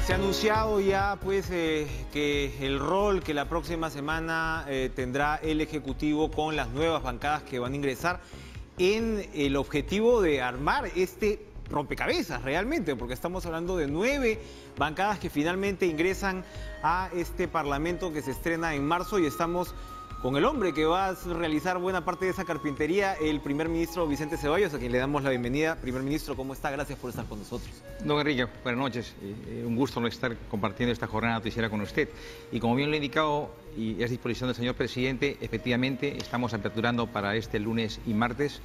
Se ha anunciado ya pues que el rol que la próxima semana tendrá el Ejecutivo con las nuevas bancadas que van a ingresar en el objetivo de armar este rompecabezas realmente, porque estamos hablando de 9 bancadas que finalmente ingresan a este Parlamento que se estrena en marzo, y estamos con el hombre que va a realizar buena parte de esa carpintería, el primer ministro Vicente Ceballos, a quien le damos la bienvenida. Primer ministro, ¿cómo está? Gracias por estar con nosotros. Don Enrique, buenas noches. Un gusto estar compartiendo esta jornada noticiera con usted. Y como bien lo he indicado, y es disposición del señor presidente, efectivamente estamos aperturando para este lunes y martes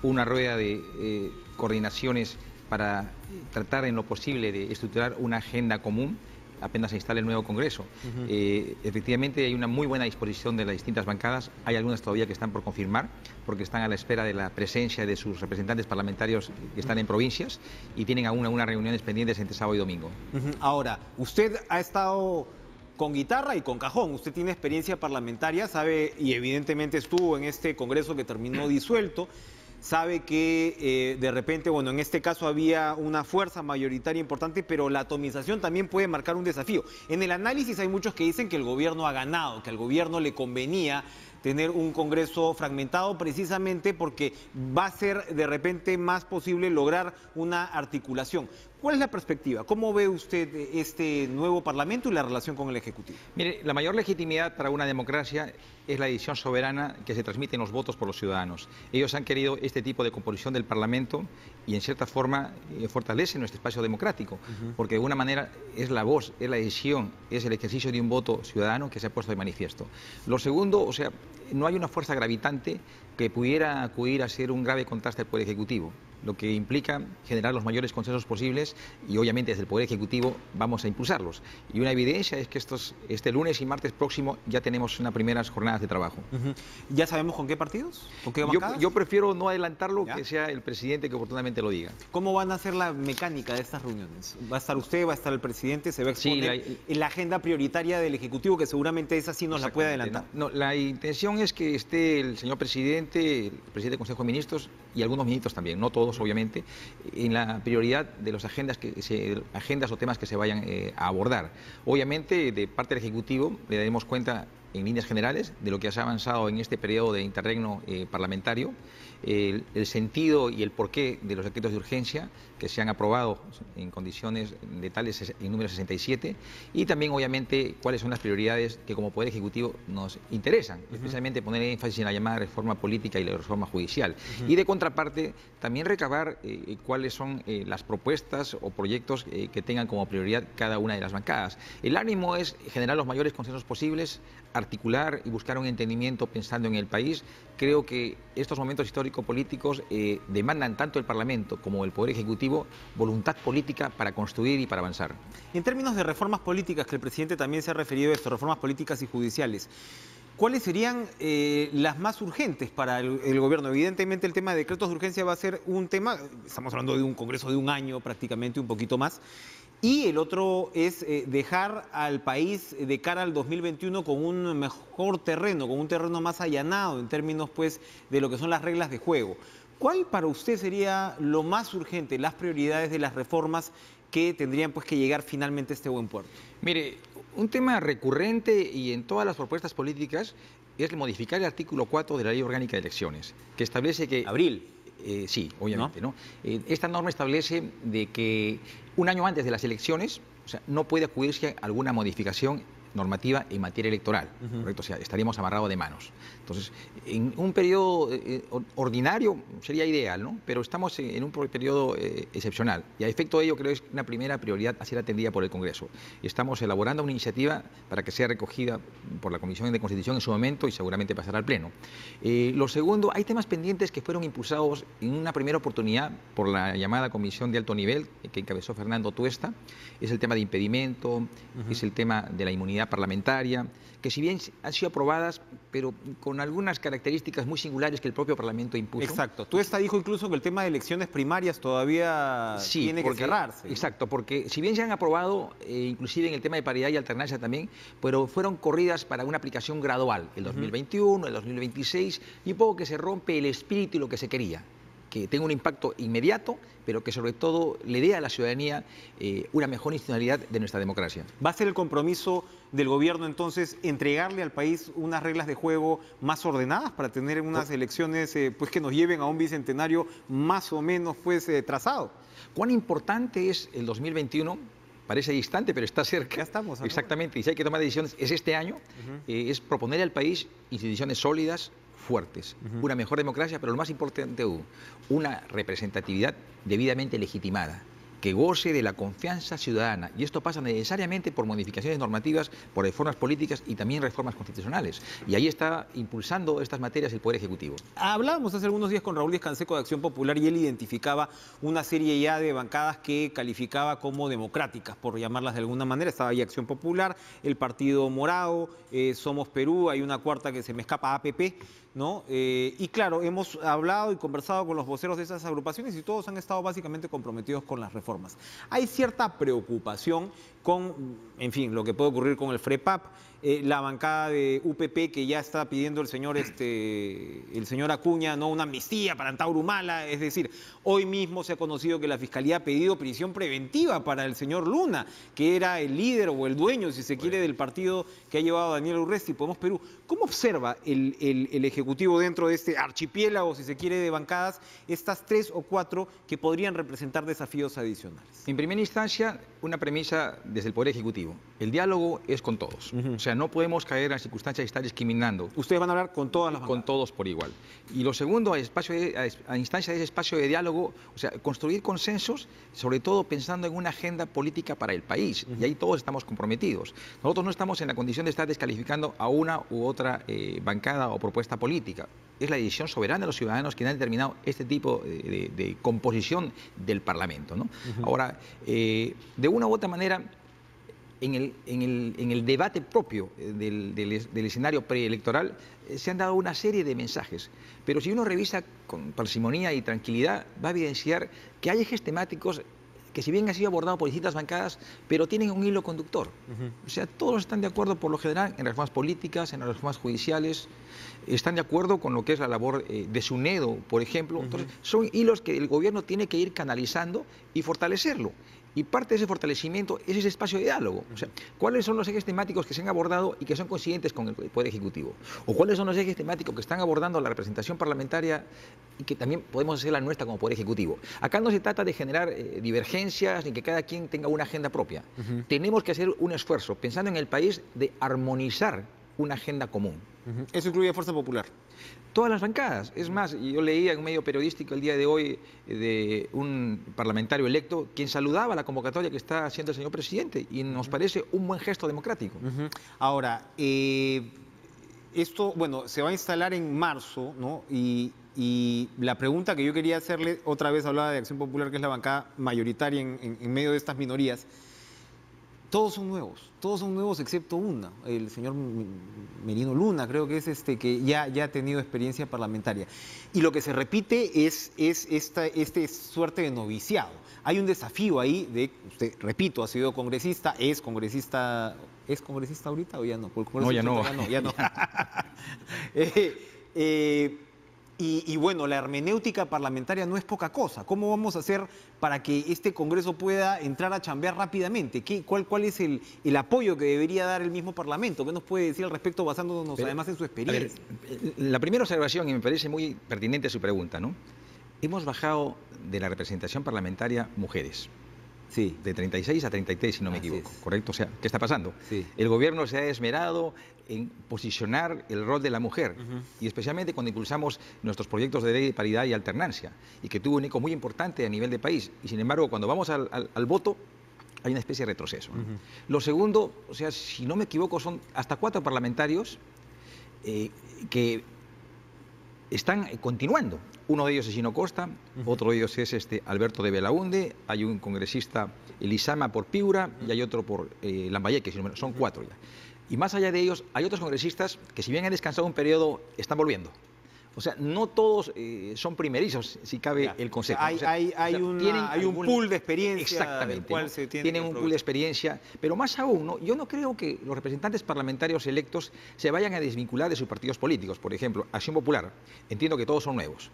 una rueda de coordinaciones para tratar en lo posible de estructurar una agenda común apenas se instale el nuevo Congreso. Efectivamente hay una muy buena disposición de las distintas bancadas, hay algunas todavía que están por confirmar, porque están a la espera de la presencia de sus representantes parlamentarios que están en provincias y tienen aún algunas reuniones pendientes entre sábado y domingo. Ahora, usted ha estado con guitarra y con cajón, usted tiene experiencia parlamentaria, sabe, y evidentemente estuvo en este Congreso que terminó disuelto. Sabe que de repente, bueno, en este caso había una fuerza mayoritaria importante, pero la atomización también puede marcar un desafío. En el análisis hay muchos que dicen que el gobierno ha ganado, que al gobierno le convenía tener un Congreso fragmentado precisamente porque va a ser de repente más posible lograr una articulación. ¿Cuál es la perspectiva? ¿Cómo ve usted este nuevo Parlamento y la relación con el Ejecutivo? Mire, la mayor legitimidad para una democracia es la decisión soberana que se transmite en los votos por los ciudadanos. Ellos han querido este tipo de composición del Parlamento y en cierta forma fortalece nuestro espacio democrático, porque de alguna manera es la voz, es la decisión, es el ejercicio de un voto ciudadano que se ha puesto de manifiesto. Lo segundo, o sea, no hay una fuerza gravitante que pudiera acudir a ser un grave contraste al Poder Ejecutivo, lo que implica generar los mayores consensos posibles y obviamente desde el Poder Ejecutivo vamos a impulsarlos. Y una evidencia es que este lunes y martes próximo ya tenemos unas primeras jornadas de trabajo. ¿Ya sabemos con qué partidos? ¿Con qué bancadas? Yo prefiero no adelantarlo, que sea el presidente que oportunamente lo diga. ¿Cómo van a ser la mecánica de estas reuniones? ¿Va a estar usted, va a estar el presidente, se va a exponer en la agenda prioritaria del Ejecutivo, que seguramente esa sí nos la puede adelantar? No, la intención es que esté el señor presidente, el presidente del Consejo de Ministros y algunos ministros también, no todos obviamente, en la prioridad de las agendas o temas que se vayan a abordar. Obviamente, de parte del Ejecutivo le daremos cuenta en líneas generales de lo que se ha avanzado en este periodo de interregno parlamentario, el sentido y el porqué de los decretos de urgencia que se han aprobado en condiciones de tales en número 67, y también obviamente cuáles son las prioridades que como Poder Ejecutivo nos interesan, especialmente poner énfasis en la llamada reforma política y la reforma judicial. Y de contraparte también recabar cuáles son las propuestas o proyectos que tengan como prioridad cada una de las bancadas. El ánimo es generar los mayores consensos posibles, articular y buscar un entendimiento pensando en el país. Creo que estos momentos histórico-políticos demandan tanto el Parlamento como el Poder Ejecutivo voluntad política para construir y para avanzar. En términos de reformas políticas, que el presidente también se ha referido a esto, reformas políticas y judiciales, ¿cuáles serían las más urgentes para el gobierno? Evidentemente el tema de decretos de urgencia va a ser un tema, estamos hablando de un Congreso de un año prácticamente, un poquito más, y el otro es dejar al país de cara al 2021 con un mejor terreno, con un terreno más allanado en términos pues de lo que son las reglas de juego. ¿Cuál para usted sería lo más urgente, las prioridades de las reformas que tendrían pues que llegar finalmente a este buen puerto? Mire, un tema recurrente y en todas las propuestas políticas es modificar el artículo 4 de la Ley Orgánica de Elecciones, que establece que... Abril. Sí, obviamente, ¿no? Esta norma establece de que un año antes de las elecciones, o sea, no puede acudirse a alguna modificación normativa en materia electoral, ¿correcto? O sea, estaríamos amarrados de manos. Entonces, en un periodo ordinario sería ideal, ¿no? Pero estamos en un periodo excepcional y a efecto de ello creo que es una primera prioridad a ser atendida por el Congreso. Estamos elaborando una iniciativa para que sea recogida por la Comisión de Constitución en su momento y seguramente pasará al Pleno. Lo segundo, hay temas pendientes que fueron impulsados en una primera oportunidad por la llamada Comisión de Alto Nivel que encabezó Fernando Tuesta. Es el tema de impedimento, es el tema de la inmunidad parlamentaria, que si bien han sido aprobadas, pero con algunas características muy singulares que el propio Parlamento impuso. Exacto. Tuesta dijo incluso que el tema de elecciones primarias todavía tiene que cerrarse, ¿no? Exacto, porque si bien se han aprobado, inclusive en el tema de paridad y alternancia también, pero fueron corridas para una aplicación gradual, el 2021, el 2026, y un poco que se rompe el espíritu y lo que se quería. que tenga un impacto inmediato, pero que sobre todo le dé a la ciudadanía una mejor institucionalidad de nuestra democracia. ¿Va a ser el compromiso del gobierno entonces entregarle al país unas reglas de juego más ordenadas para tener unas elecciones pues que nos lleven a un bicentenario más o menos pues trazado? ¿Cuán importante es el 2021? Parece distante, pero está cerca. Ya estamos. Exactamente, y si hay que tomar decisiones, es este año, es proponer al país instituciones sólidas, fuertes, una mejor democracia, pero lo más importante aún, una representatividad debidamente legitimada, que goce de la confianza ciudadana. Y esto pasa necesariamente por modificaciones normativas, por reformas políticas y también reformas constitucionales. Y ahí está impulsando estas materias el Poder Ejecutivo. Hablábamos hace algunos días con Raúl Díaz Canseco de Acción Popular y él identificaba una serie ya de bancadas que calificaba como democráticas, por llamarlas de alguna manera. Estaba ahí Acción Popular, el Partido Morado, Somos Perú, hay una cuarta que se me escapa, APP, ¿no? Y claro, hemos hablado y conversado con los voceros de esas agrupaciones y todos han estado básicamente comprometidos con las reformas. Hay cierta preocupación con, en fin, lo que puede ocurrir con el FREPAP, la bancada de UPP que ya está pidiendo el señor Acuña, ¿no?, una amnistía para Antauro Humala. Es decir, hoy mismo se ha conocido que la Fiscalía ha pedido prisión preventiva para el señor Luna, que era el líder o el dueño, si se quiere, del partido que ha llevado a Daniel Urresti, Podemos Perú. ¿Cómo observa el Ejecutivo dentro de este archipiélago, si se quiere, de bancadas, estas 3 o 4 que podrían representar desafíos adicionales? En primera instancia, una premisa desde el Poder Ejecutivo. El diálogo es con todos. O sea, no podemos caer en la circunstancia de estar discriminando. Ustedes van a hablar con todas las bancadas. Con todos por igual. Y lo segundo, a instancia de ese espacio de diálogo, o sea, construir consensos, sobre todo pensando en una agenda política para el país. Y ahí todos estamos comprometidos. Nosotros no estamos en la condición de estar descalificando a una u otra bancada o propuesta política. Es la decisión soberana de los ciudadanos quienes han determinado este tipo de composición del Parlamento, ¿no? Ahora, de una u otra manera, en el debate propio del escenario preelectoral se han dado una serie de mensajes, pero si uno revisa con parsimonía y tranquilidad, va a evidenciar que hay ejes temáticos que si bien han sido abordados por distintas bancadas, pero tienen un hilo conductor. O sea, todos están de acuerdo por lo general en reformas políticas, en las reformas judiciales, están de acuerdo con lo que es la labor de SUNEDO, por ejemplo. Entonces, son hilos que el gobierno tiene que ir canalizando y fortalecerlo. Y parte de ese fortalecimiento es ese espacio de diálogo. O sea, ¿cuáles son los ejes temáticos que se han abordado y que son coincidentes con el Poder Ejecutivo? ¿O cuáles son los ejes temáticos que están abordando la representación parlamentaria y que también podemos hacer la nuestra como Poder Ejecutivo? Acá no se trata de generar divergencias ni que cada quien tenga una agenda propia. Tenemos que hacer un esfuerzo, pensando en el país, de armonizar una agenda común. Eso incluye Fuerza Popular. Todas las bancadas. Es más, yo leía en un medio periodístico el día de hoy de un parlamentario electo quien saludaba la convocatoria que está haciendo el señor presidente y nos parece un buen gesto democrático. Ahora, esto, bueno, se va a instalar en marzo, ¿no? Y la pregunta que yo quería hacerle, otra vez hablaba de Acción Popular, que es la bancada mayoritaria en medio de estas minorías. Todos son nuevos excepto una, el señor Merino Luna, creo que es que ya ha tenido experiencia parlamentaria. Y lo que se repite es esta suerte de noviciado. Hay un desafío ahí de, usted, repito, ha sido congresista, ¿es congresista ahorita o ya no? No, ya no. Ya no. Y bueno, la hermenéutica parlamentaria no es poca cosa. ¿Cómo vamos a hacer para que este Congreso pueda entrar a chambear rápidamente? ¿Cuál es el apoyo que debería dar el mismo Parlamento? ¿Qué nos puede decir al respecto basándonos además en su experiencia? La primera observación, y me parece muy pertinente su pregunta, ¿no? Hemos bajado de la representación parlamentaria mujeres. Sí. De 36 a 33, si no me equivoco, ¿correcto? O sea, ¿qué está pasando? Sí. El gobierno se ha esmerado en posicionar el rol de la mujer, y especialmente cuando impulsamos nuestros proyectos de ley de paridad y alternancia, y que tuvo un eco muy importante a nivel de país, y sin embargo, cuando vamos al voto, hay una especie de retroceso, ¿no? Lo segundo, o sea, si no me equivoco, son hasta 4 parlamentarios que están continuando. Uno de ellos es Gino Costa, otro de ellos es Alberto de Belaunde, hay un congresista, Elizama por Piura, y hay otro por Lambayeque, son 4 ya. Y más allá de ellos, hay otros congresistas que, si bien han descansado un periodo, están volviendo. O sea, no todos son primerizos, si cabe el concepto. Hay un pool de experiencia. Exactamente. Del cual se tienen un pool de experiencia, pero más aún, ¿no? Yo no creo que los representantes parlamentarios electos se vayan a desvincular de sus partidos políticos. Por ejemplo, Acción Popular, entiendo que todos son nuevos,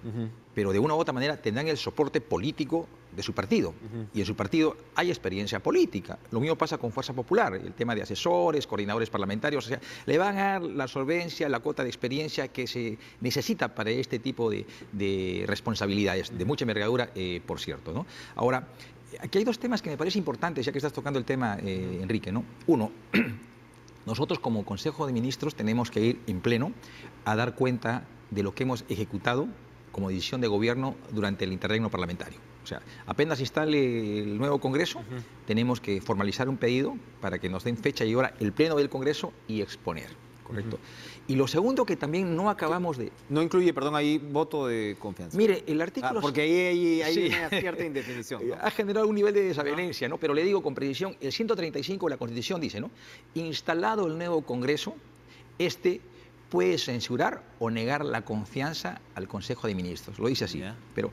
pero de una u otra manera tendrán el soporte político de su partido. Y en su partido hay experiencia política. Lo mismo pasa con Fuerza Popular, el tema de asesores, coordinadores parlamentarios. O sea, le van a dar la solvencia, la cuota de experiencia que se necesita para este tipo de responsabilidades, de mucha envergadura, por cierto, ¿no? Ahora, aquí hay dos temas que me parecen importantes, ya que estás tocando el tema, Enrique, ¿no? Uno, nosotros como Consejo de Ministros tenemos que ir en pleno a dar cuenta de lo que hemos ejecutado como decisión de gobierno durante el interregno parlamentario. O sea, apenas instale el nuevo Congreso, tenemos que formalizar un pedido para que nos den fecha y hora el pleno del Congreso y exponer. Correcto. Y lo segundo que también no acabamos de... No incluye, perdón, ahí voto de confianza. Mire, el artículo... porque ahí sí, una cierta indefinición, ¿no? Ha generado un nivel de desavenencia, ¿no? Pero le digo con precisión, el 135 de la Constitución dice, ¿no? Instalado el nuevo Congreso, puede censurar o negar la confianza al Consejo de Ministros. Lo dice así. Pero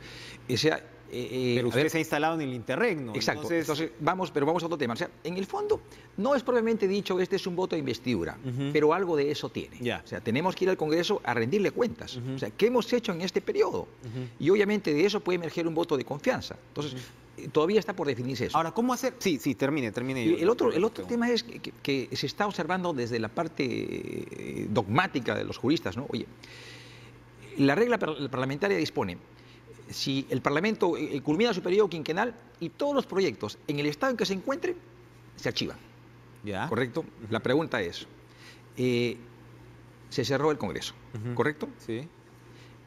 pero usted se ha instalado en el interregno. Exacto. Entonces vamos a otro tema. O sea, en el fondo, no es propiamente dicho este es un voto de investidura, pero algo de eso tiene. O sea, tenemos que ir al Congreso a rendirle cuentas. O sea, ¿qué hemos hecho en este periodo? Y obviamente de eso puede emerger un voto de confianza. Entonces, todavía está por definirse eso. Ahora, ¿cómo hacer? Sí, termine. El otro tema es que se está observando desde la parte dogmática de los juristas, ¿no? Oye, la regla parlamentaria dispone, si el Parlamento culmina su periodo quinquenal y todos los proyectos en el estado en que se encuentren se archivan. ¿Correcto? La pregunta es, se cerró el Congreso, ¿correcto? Sí.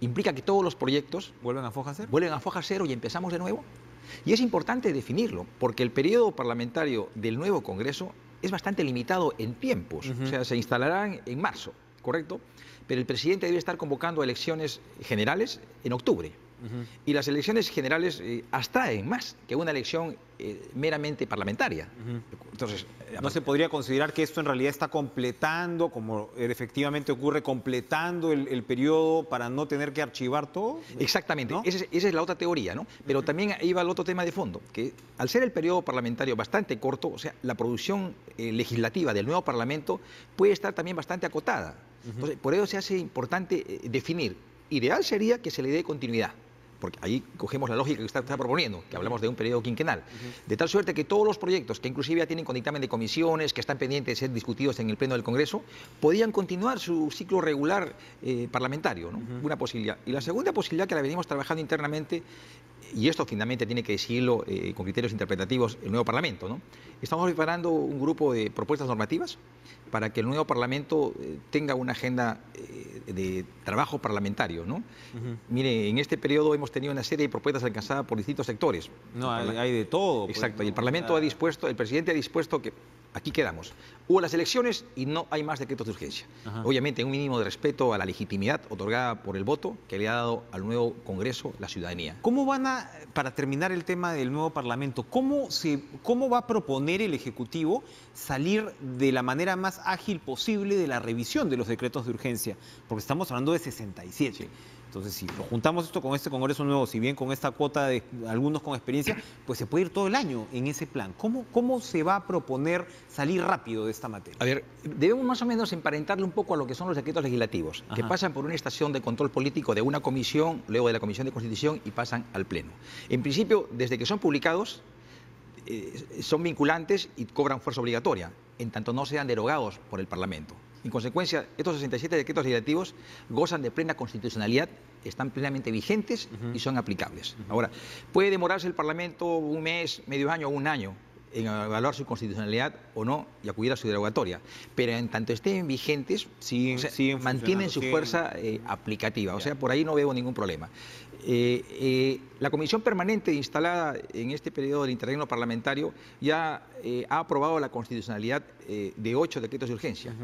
¿Implica que todos los proyectos vuelven a foja cero? Vuelven a foja cero y empezamos de nuevo. Y es importante definirlo, porque el periodo parlamentario del nuevo Congreso es bastante limitado en tiempos. O sea, se instalarán en marzo, ¿correcto? Pero el presidente debe estar convocando elecciones generales en octubre. Y las elecciones generales abstraen más que una elección meramente parlamentaria. Entonces, ¿no se podría considerar que esto en realidad está completando, como efectivamente ocurre, completando el periodo para no tener que archivar todo? Exactamente, ¿no? Esa es la otra teoría, ¿no? Pero también iba el otro tema de fondo, que al ser el periodo parlamentario bastante corto, o sea, la producción legislativa del nuevo Parlamento puede estar también bastante acotada. Entonces, por eso se hace importante definir. Ideal sería que se le dé continuidad, porque ahí cogemos la lógica que usted está proponiendo, que hablamos de un periodo quinquenal, de tal suerte que todos los proyectos que inclusive ya tienen con dictamen de comisiones, que están pendientes de ser discutidos en el Pleno del Congreso, podían continuar su ciclo regular parlamentario, ¿no? Una posibilidad. Y la segunda posibilidad que la venimos trabajando internamente, y esto finalmente tiene que decidirlo con criterios interpretativos el nuevo Parlamento, ¿no? Estamos preparando un grupo de propuestas normativas para que el nuevo Parlamento tenga una agenda de trabajo parlamentario, ¿no? Mire, en este periodo hemos tenido una serie de propuestas alcanzadas por distintos sectores. No, hay de todo. Exacto, pues, y el Parlamento ha dispuesto, el presidente ha dispuesto que aquí quedamos. Hubo las elecciones y no hay más decretos de urgencia. Obviamente, un mínimo de respeto a la legitimidad otorgada por el voto que le ha dado al nuevo Congreso la ciudadanía. ¿Cómo van a, para terminar el tema del nuevo Parlamento, cómo va a proponer el Ejecutivo salir de la manera más ágil posible de la revisión de los decretos de urgencia? Porque estamos hablando de 67. Sí. Entonces, si lo juntamos esto con este Congreso nuevo, si bien con esta cuota de algunos con experiencia, pues se puede ir todo el año en ese plan. ¿Cómo se va a proponer salir rápido de esta materia? A ver, debemos más o menos emparentarle un poco a lo que son los decretos legislativos, que pasan por una estación de control político de una comisión, luego de la Comisión de Constitución y pasan al Pleno. En principio, desde que son publicados, son vinculantes y cobran fuerza obligatoria, en tanto no sean derogados por el Parlamento. En consecuencia, estos 67 decretos legislativos gozan de plena constitucionalidad, están plenamente vigentes y son aplicables. Ahora, puede demorarse el Parlamento un mes, medio año o un año en evaluar su constitucionalidad o no y acudir a su derogatoria, pero en tanto estén vigentes, mantienen su fuerza aplicativa. O sea, por ahí no veo ningún problema. La comisión permanente instalada en este periodo del interregno parlamentario ya ha aprobado la constitucionalidad de 8 decretos de urgencia.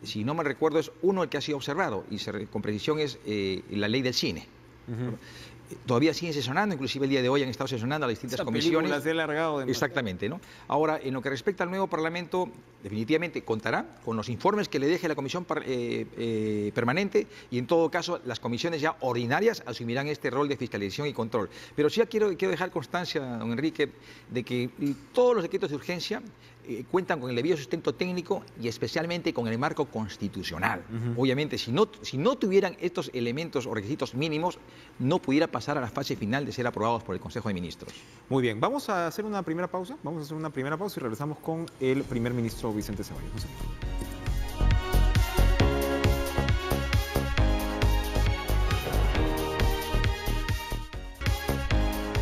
Si no me recuerdo, es uno el que ha sido observado y con precisión es la ley del cine. todavía siguen sesionando, inclusive el día de hoy han estado sesionando a las distintas comisiones. Se ha alargado demasiado. Exactamente, ¿no? Ahora, en lo que respecta al nuevo Parlamento, definitivamente contará con los informes que le deje la comisión permanente y, en todo caso, las comisiones ya ordinarias asumirán este rol de fiscalización y control. Pero sí quiero dejar constancia, don Enrique, de que todos los decretos de urgencia cuentan con el debido sustento técnico y especialmente con el marco constitucional. Obviamente, si no tuvieran estos elementos o requisitos mínimos, no pudiera pasar a la fase final de ser aprobados por el Consejo de Ministros. Muy bien, vamos a hacer una primera pausa. Y regresamos con el primer ministro Vicente Ceballos.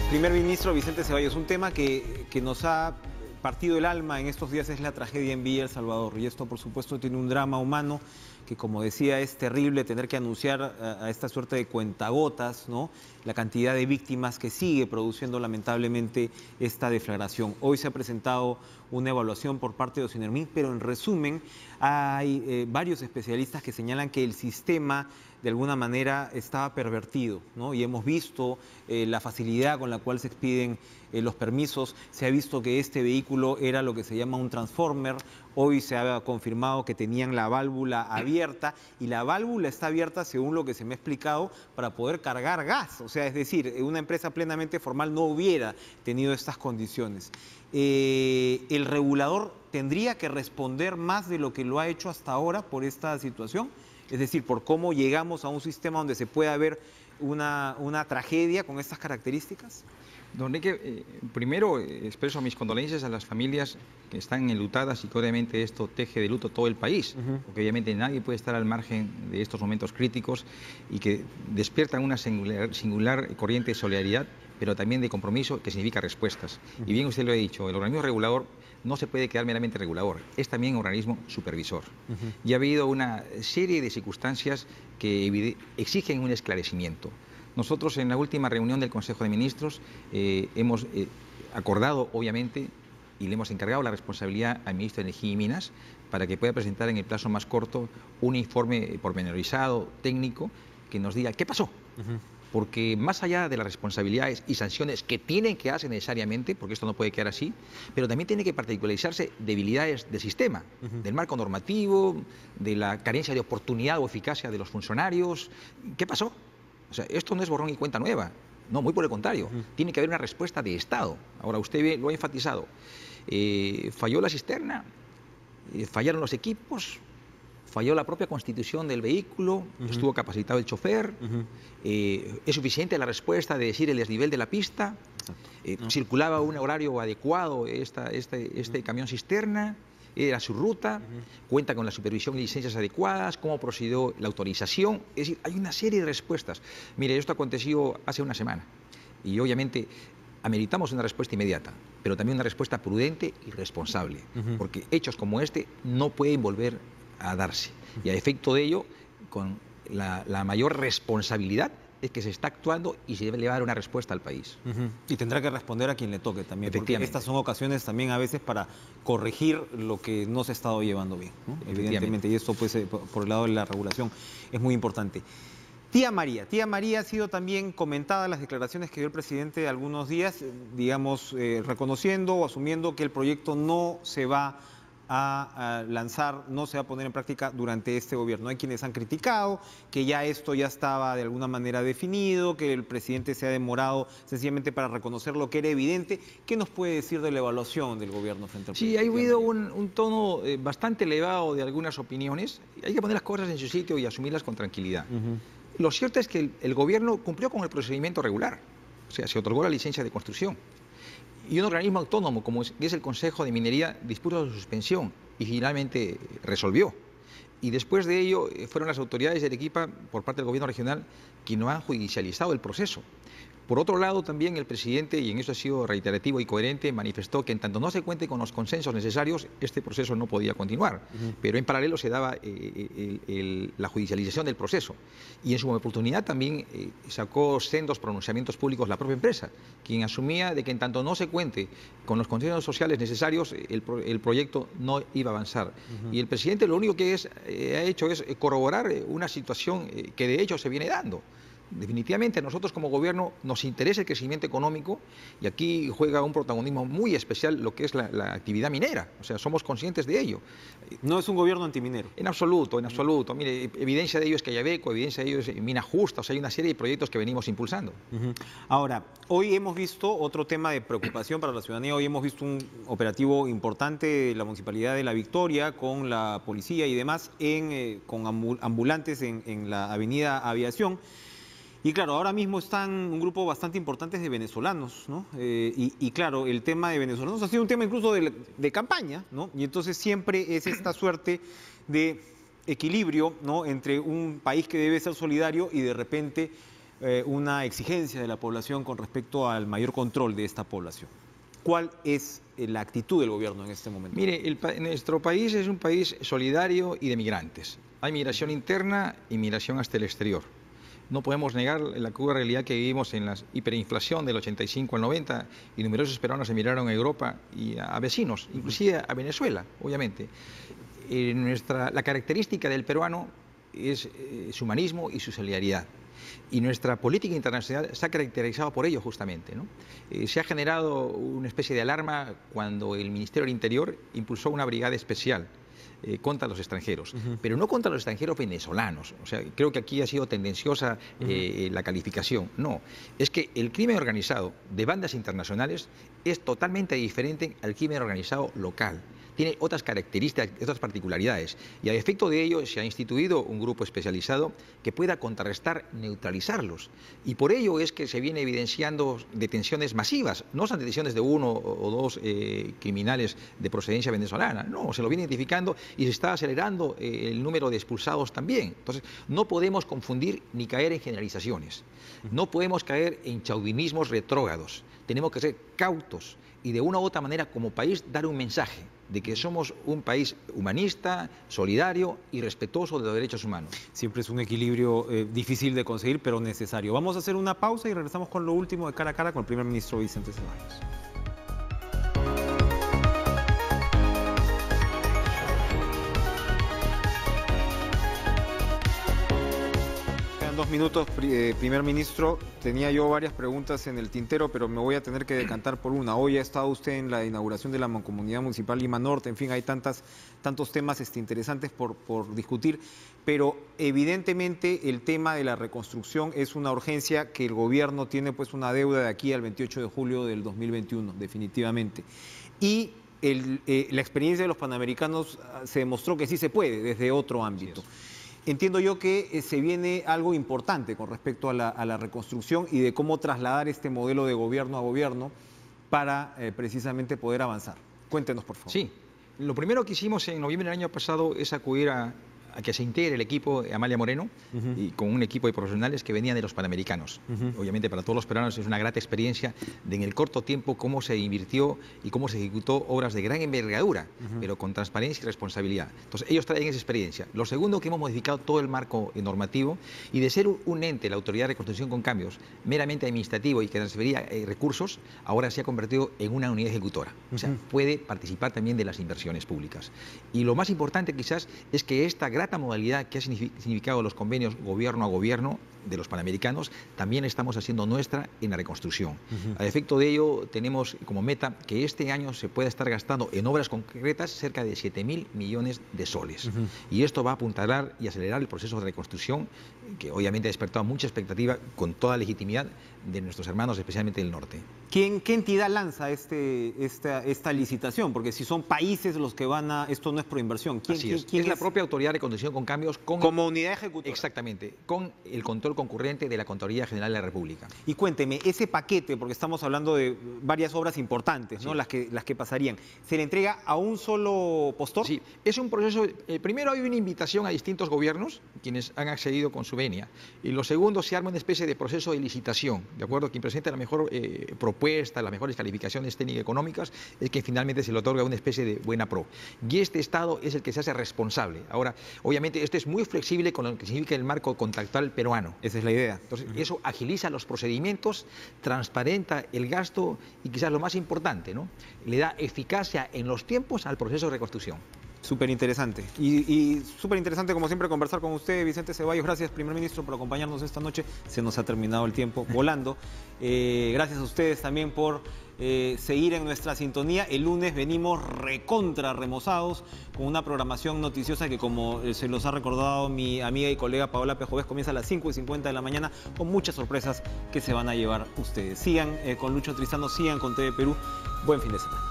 Primer ministro Vicente Ceballos, un tema que nos ha partido el alma en estos días es la tragedia en Villa El Salvador, y esto por supuesto tiene un drama humano que, como decía, es terrible tener que anunciar a esta suerte de cuentagotas, ¿no?, la cantidad de víctimas que sigue produciendo lamentablemente esta deflagración. Hoy se ha presentado una evaluación por parte de OSINERMIN, pero en resumen hay varios especialistas que señalan que el sistema de alguna manera estaba pervertido, ¿no? Y hemos visto la facilidad con la cual se expiden los permisos. Se ha visto que este vehículo era lo que se llama un transformer. Hoy se ha confirmado que tenían la válvula abierta, y la válvula está abierta, según lo que se me ha explicado, para poder cargar gas. O sea, es decir, una empresa plenamente formal no hubiera tenido estas condiciones. ¿El regulador tendría que responder más de lo que lo ha hecho hasta ahora por esta situación? Es decir, por cómo llegamos a un sistema donde se pueda ver una tragedia con estas características. Don Enrique, primero expreso mis condolencias a las familias que están enlutadas, y que obviamente esto teje de luto todo el país, porque obviamente nadie puede estar al margen de estos momentos críticos, y que despiertan una singular corriente de solidaridad, pero también de compromiso, que significa respuestas. Y bien usted lo ha dicho, el organismo regulador no se puede quedar meramente regulador, es también un organismo supervisor. Y ha habido una serie de circunstancias que exigen un esclarecimiento. Nosotros, en la última reunión del Consejo de Ministros, hemos acordado, obviamente, y le hemos encargado la responsabilidad al ministro de Energía y Minas para que pueda presentar en el plazo más corto un informe pormenorizado, técnico, que nos diga qué pasó. Porque más allá de las responsabilidades y sanciones que tienen que hacer necesariamente, porque esto no puede quedar así, pero también tiene que particularizarse debilidades del sistema, del marco normativo, de la carencia de oportunidad o eficacia de los funcionarios. ¿Qué pasó? O sea, esto no es borrón y cuenta nueva, no, muy por el contrario, tiene que haber una respuesta de Estado. Ahora, usted lo ha enfatizado, falló la cisterna, fallaron los equipos, falló la propia constitución del vehículo, estuvo capacitado el chofer, es suficiente la respuesta de decir el desnivel de la pista, circulaba a un horario adecuado este camión cisterna, era su ruta, cuenta con la supervisión y licencias adecuadas, cómo procedió la autorización. Es decir, hay una serie de respuestas. Mire, esto aconteció hace una semana y obviamente ameritamos una respuesta inmediata, pero también una respuesta prudente y responsable, porque hechos como este no pueden volver a darse. Y a efecto de ello, con la mayor responsabilidad, es que se está actuando y se debe dar una respuesta al país. Y tendrá que responder a quien le toque también, porque estas son ocasiones también a veces para corregir lo que no se ha estado llevando bien, ¿no? Evidentemente, y esto pues por el lado de la regulación es muy importante. Tía María ha sido también comentada las declaraciones que dio el presidente algunos días, digamos, reconociendo o asumiendo que el proyecto no se va a lanzar, no se va a poner en práctica durante este gobierno. Hay quienes han criticado que ya esto ya estaba de alguna manera definido, que el presidente se ha demorado sencillamente para reconocer lo que era evidente. ¿Qué nos puede decir de la evaluación del gobierno frente al presidente? Sí, ha habido un tono bastante elevado de algunas opiniones. Hay que poner las cosas en su sitio y asumirlas con tranquilidad. Lo cierto es que el gobierno cumplió con el procedimiento regular, o sea, se otorgó la licencia de construcción. Y un organismo autónomo, como es el Consejo de Minería, dispuso su suspensión y finalmente resolvió. Y después de ello fueron las autoridades de Arequipa, por parte del gobierno regional, quienes no han judicializado el proceso. Por otro lado, también el presidente, y en eso ha sido reiterativo y coherente, manifestó que en tanto no se cuente con los consensos necesarios, este proceso no podía continuar. Pero en paralelo se daba la judicialización del proceso. Y en su oportunidad también sacó sendos pronunciamientos públicos la propia empresa, quien asumía de que en tanto no se cuente con los consensos sociales necesarios, el proyecto no iba a avanzar. Y el presidente lo único que ha hecho es corroborar una situación que de hecho se viene dando. Definitivamente a nosotros como gobierno nos interesa el crecimiento económico y aquí juega un protagonismo muy especial lo que es la actividad minera. O sea, somos conscientes de ello. No es un gobierno antiminero. En absoluto, en absoluto. Mire, evidencia de ello es Cayabeco, evidencia de ello es Mina Justa, o sea, hay una serie de proyectos que venimos impulsando. Ahora, hoy hemos visto otro tema de preocupación para la ciudadanía, hoy hemos visto un operativo importante de la Municipalidad de La Victoria con la policía y demás con ambulantes en la avenida Aviación. Y claro, ahora mismo están un grupo bastante importante de venezolanos, ¿no? Y claro, el tema de venezolanos ha sido un tema incluso de campaña, ¿no? Y entonces siempre es esta suerte de equilibrio, ¿no?, entre un país que debe ser solidario y de repente una exigencia de la población con respecto al mayor control de esta población. ¿Cuál es la actitud del gobierno en este momento? Mire, nuestro país es un país solidario y de migrantes. Hay migración interna y migración hasta el exterior. No podemos negar la cruda realidad que vivimos en la hiperinflación del 85 al 90 y numerosos peruanos emigraron a Europa y a vecinos, inclusive a Venezuela, obviamente. La característica del peruano es su humanismo y su solidaridad. Y nuestra política internacional se ha caracterizado por ello justamente, ¿no? Se ha generado una especie de alarma cuando el Ministerio del Interior impulsó una brigada especial contra los extranjeros, pero no contra los extranjeros venezolanos. O sea, creo que aquí ha sido tendenciosa la calificación. No, es que el crimen organizado de bandas internacionales es totalmente diferente al crimen organizado local. Tiene otras características, otras particularidades. Y a efecto de ello se ha instituido un grupo especializado que pueda contrarrestar, neutralizarlos. Y por ello es que se viene evidenciando detenciones masivas. No son detenciones de uno o dos criminales de procedencia venezolana. No, se lo viene identificando y se está acelerando el número de expulsados también. Entonces, no podemos confundir ni caer en generalizaciones. No podemos caer en chauvinismos retrógrados. Tenemos que ser cautos y de una u otra manera como país dar un mensaje de que somos un país humanista, solidario y respetuoso de los derechos humanos. Siempre es un equilibrio difícil de conseguir, pero necesario. Vamos a hacer una pausa y regresamos con lo último de Cara a Cara con el primer ministro Vicente Ceballos. Quedan 2 minutos, primer ministro. Tenía yo varias preguntas en el tintero, pero me voy a tener que decantar por una. Hoy ha estado usted en la inauguración de la Mancomunidad Municipal Lima Norte. En fin, hay tantos temas interesantes por discutir, pero evidentemente el tema de la reconstrucción es una urgencia que el gobierno tiene pues una deuda de aquí al 28 de julio del 2021, definitivamente. Y la experiencia de los Panamericanos se demostró que sí se puede desde otro ámbito. Entiendo yo que se viene algo importante con respecto a la reconstrucción y de cómo trasladar este modelo de gobierno a gobierno para precisamente poder avanzar. Cuéntenos, por favor. Sí, lo primero que hicimos en noviembre del año pasado es acudir a que se integre el equipo Amalia Moreno y con un equipo de profesionales que venían de los Panamericanos. Obviamente para todos los peruanos es una grata experiencia de en el corto tiempo cómo se invirtió y cómo se ejecutó obras de gran envergadura, pero con transparencia y responsabilidad. Entonces ellos traen esa experiencia. Lo segundo, que hemos modificado todo el marco normativo y de ser un ente, la Autoridad de Reconstrucción con Cambios, meramente administrativo y que transfería recursos, ahora se ha convertido en una unidad ejecutora. O sea, puede participar también de las inversiones públicas. Y lo más importante quizás es que esta grata modalidad que ha significado los convenios gobierno a gobierno de los Panamericanos, también estamos haciendo nuestra en la reconstrucción. A efecto de ello, tenemos como meta que este año se pueda estar gastando en obras concretas cerca de 7.000 millones de soles. Y esto va a apuntalar y acelerar el proceso de reconstrucción, que obviamente ha despertado mucha expectativa con toda legitimidad de nuestros hermanos, especialmente del norte. ¿Qué entidad lanza esta licitación? Porque si son países los que van a... Esto no es proinversión. ¿Quién es la propia Autoridad de Reconstrucción con Cambios? Como unidad ejecutora. Exactamente, con el control concurrente de la Contraloría General de la República. Y cuénteme, ese paquete, porque estamos hablando de varias obras importantes, ¿no? Las que pasarían, ¿se le entrega a un solo postor? Sí, es un proceso... primero hay una invitación a distintos gobiernos, quienes han accedido con su venia. Y lo segundo, se arma una especie de proceso de licitación, ¿de acuerdo? Quien presenta la mejor propuesta, las mejores calificaciones técnicas y económicas, es que finalmente se le otorga una especie de buena pro. Y este Estado es el que se hace responsable. Ahora, obviamente, esto es muy flexible con lo que significa el marco contractual peruano. Esa es la idea. Entonces, eso agiliza los procedimientos, transparenta el gasto y quizás lo más importante, ¿no?, le da eficacia en los tiempos al proceso de reconstrucción. Súper interesante. Y súper interesante, como siempre, conversar con usted, Vicente Ceballos. Gracias, primer ministro, por acompañarnos esta noche. Se nos ha terminado el tiempo volando. Gracias a ustedes también por seguir en nuestra sintonía. El lunes venimos recontra remozados con una programación noticiosa que, como se los ha recordado mi amiga y colega Paola Pejovés, comienza a las 5:50 de la mañana con muchas sorpresas que se van a llevar ustedes. Sigan con Lucho Tristano, sigan con TV Perú. Buen fin de semana.